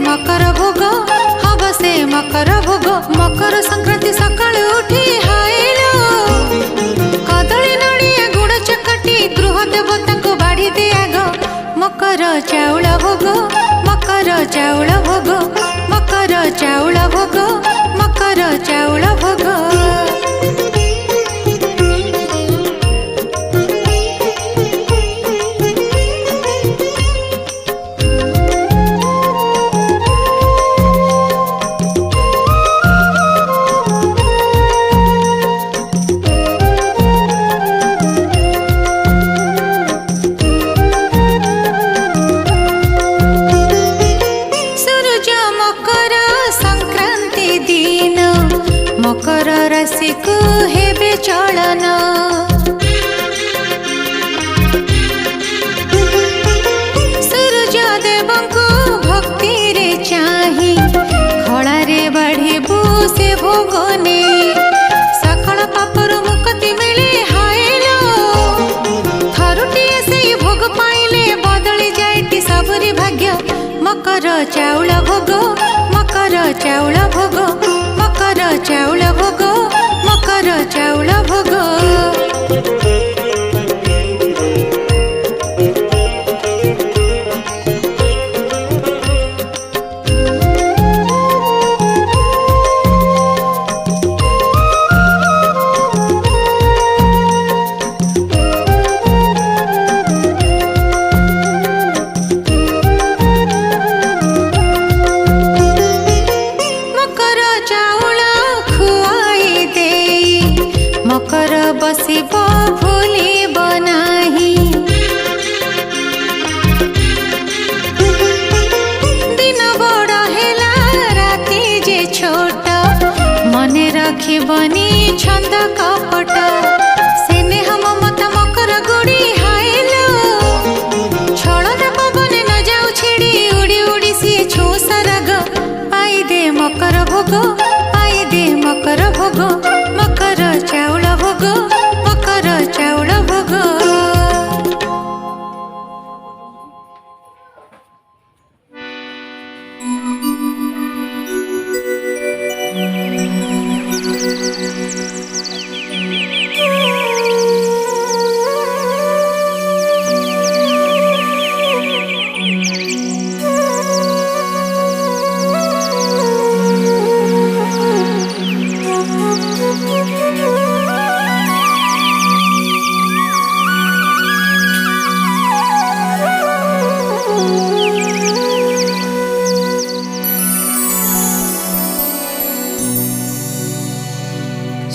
मकर भोग हब से मकर भोग। मकर संक्रांति सकाळु उठी हाइलो कदली नड़िया गुड़ चकटी गृह देवता को बाड़ी दिया गो। मकर चाउल भोग मकर चाउल भोग मकर चाउल भोग मकर चाउल भोग। मकर राशि को हेबे चलन सूर्य देव को भक्ति रे चाही खड़ा रे बढ़िबू से भोगने सकल पापर मुक्ति मिले हाइलो थरुटिए से भोग पाइले बदली जाएती सबरी भाग्य। मकर चाउल भोग मकर चाउल भोग मकर चाउल भोग मकर चाउल भोग। मकर बसिब भूलिब नाही दिन बड़ हेला राति जे छोट मने रखिबनी छंद कपट स्नेह ममता मकर गुड़ी हाइलो छलन पवन न जाऊ छिड़ी उड़ी उड़ी सी छो सरग पाई दे मकर भोग पाई दे मकर भोग मकर चाउल भोग मकर चाउल भोग।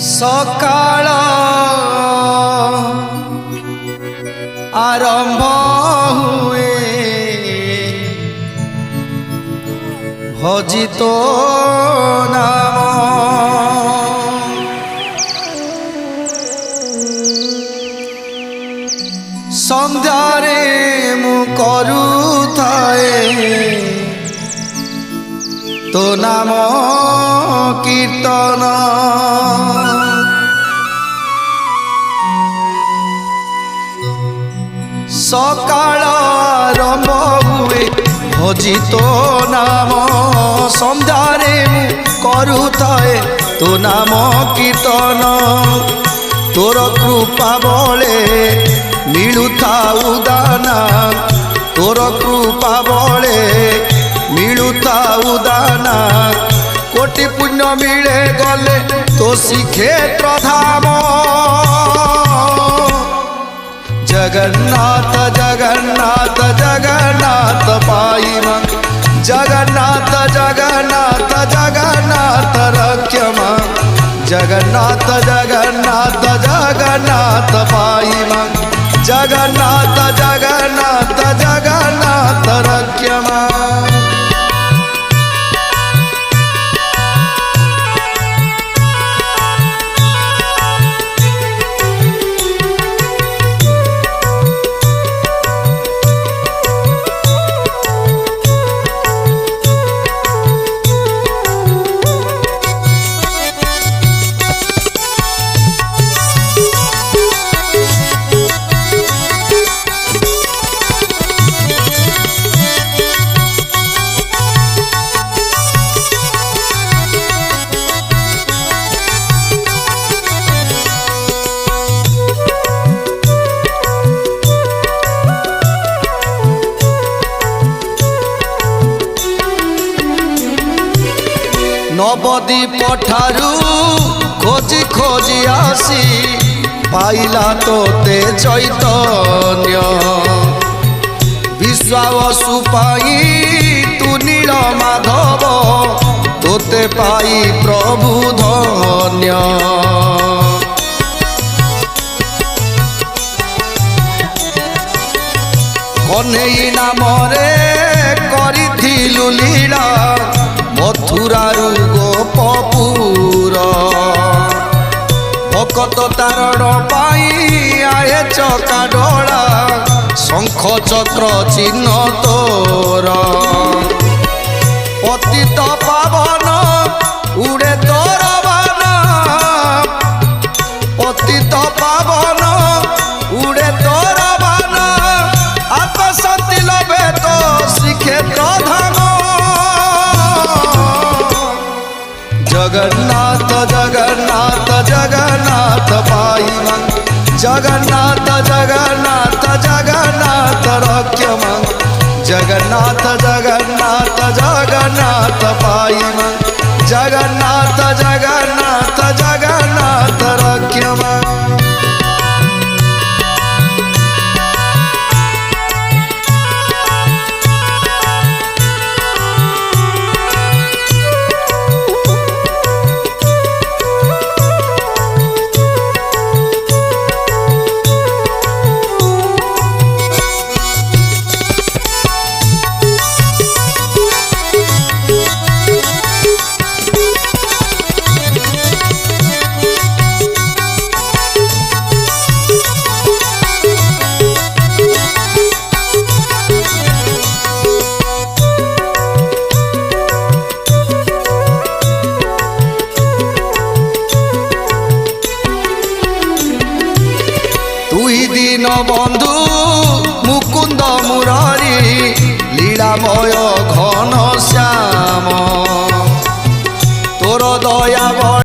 सकाळ आरंभ हुए भजित नाम संध्यारे मु करुथाए तो नाम कीर्तन सकाळ आरंभ हुए भजित नाम संध्यारे मु करुथाए तो नाम कीर्तन तोर कृपा बले मिलुथाउ दाना तोर कृपा बले मिलुथाउ दाना कोटि पुण्य मिले गले तो श्रीक्षेत्र धाम जगन्नाथ जगन्नाथ जगन्नाथ पाइम जगन्नाथ जगन्नाथ जगन्नाथ रक्षम जगन्नाथ जगन्नाथ जगन्नाथ पाइम जगन्नाथ जगन्नाथ जगन्नाथ रक्षम। नवद्वीप ठारू खोजी खोजी आसी पाइला तोते चैतन्य विश्वावसु पाई तू नील माधव तोते पाई प्रभु धन्य कन्हई नामरे करिथिलु लीला मथुरारू गोपपुर भकत तारण पाई आए चका डोला शंख चक्र चिन्ह तोर पतित पावन उड़े तोर बाना पतित पावन उड़े तोर बाना आत्मशक्ति लभे तो श्रीक्षेत्र धाम जगन्नाथ जगन्नाथ जगन्नाथ पाइमं जगन्नाथ जगन्नाथ जगन्नाथ रक्षमं जगन्नाथ जगन्नाथ जगन्नाथ पाइमं जगन्नाथ जगन्नाथ जगन्नाथ रक्षमं बंधु